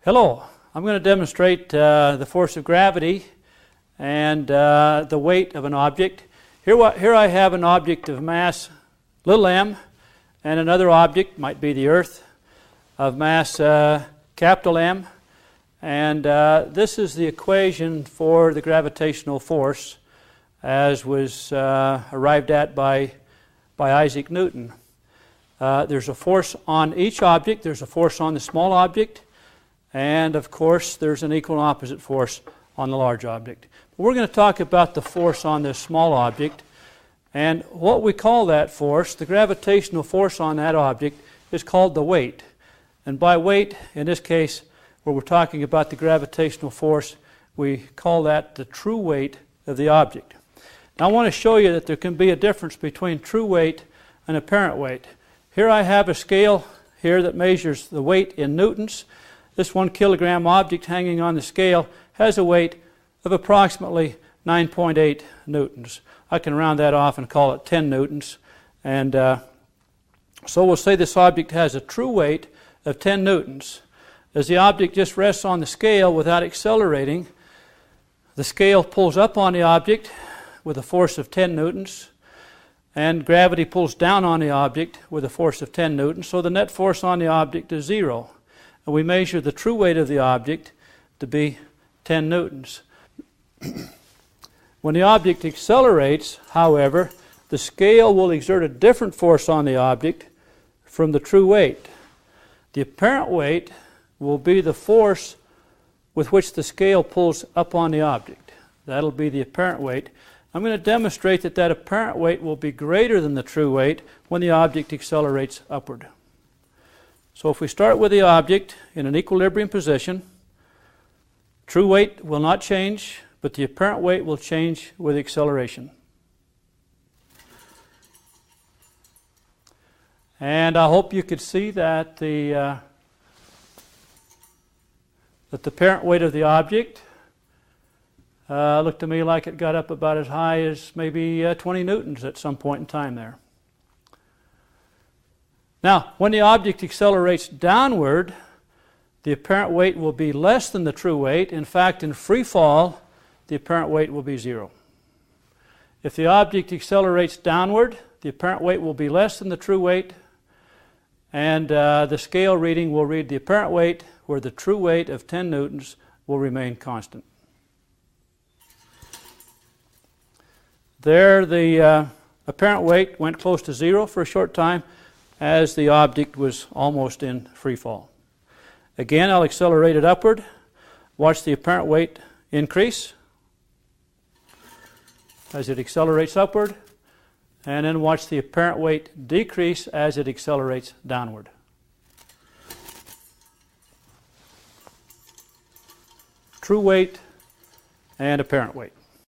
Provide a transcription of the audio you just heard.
Hello, I'm going to demonstrate the force of gravity and the weight of an object. Here I have an object of mass little m and another object, might be the Earth, of mass capital M. And this is the equation for the gravitational force as was arrived at by Isaac Newton. There's a force on each object, there's a force on the small object, and of course there's an equal and opposite force on the large object. We're going to talk about the force on this small object, and what we call that force, the gravitational force on that object, is called the weight. And by weight, in this case, where we're talking about the gravitational force, we call that the true weight of the object. Now I want to show you that there can be a difference between true weight and apparent weight. Here I have a scale here that measures the weight in newtons. This 1 kilogram object hanging on the scale has a weight of approximately 9.8 newtons. I can round that off and call it 10 newtons. And so we'll say this object has a true weight of 10 newtons. As the object just rests on the scale without accelerating, the scale pulls up on the object with a force of 10 newtons, and gravity pulls down on the object with a force of 10 newtons, so the net force on the object is 0. And we measure the true weight of the object to be 10 newtons. When the object accelerates, however, the scale will exert a different force on the object from the true weight. The apparent weight will be the force with which the scale pulls up on the object. That'll be the apparent weight. I'm going to demonstrate that that apparent weight will be greater than the true weight when the object accelerates upward. So if we start with the object in an equilibrium position, true weight will not change, but the apparent weight will change with acceleration. And I hope you could see that the apparent weight of the object looked to me like it got up about as high as maybe 20 newtons at some point in time there. Now, when the object accelerates downward, the apparent weight will be less than the true weight. In fact, in free fall, the apparent weight will be 0. If the object accelerates downward, the apparent weight will be less than the true weight, and the scale reading will read the apparent weight, where the true weight of 10 newtons will remain constant. There, the apparent weight went close to 0 for a short time as the object was almost in free fall. Again, I'll accelerate it upward. Watch the apparent weight increase as it accelerates upward, and then watch the apparent weight decrease as it accelerates downward. True weight and apparent weight.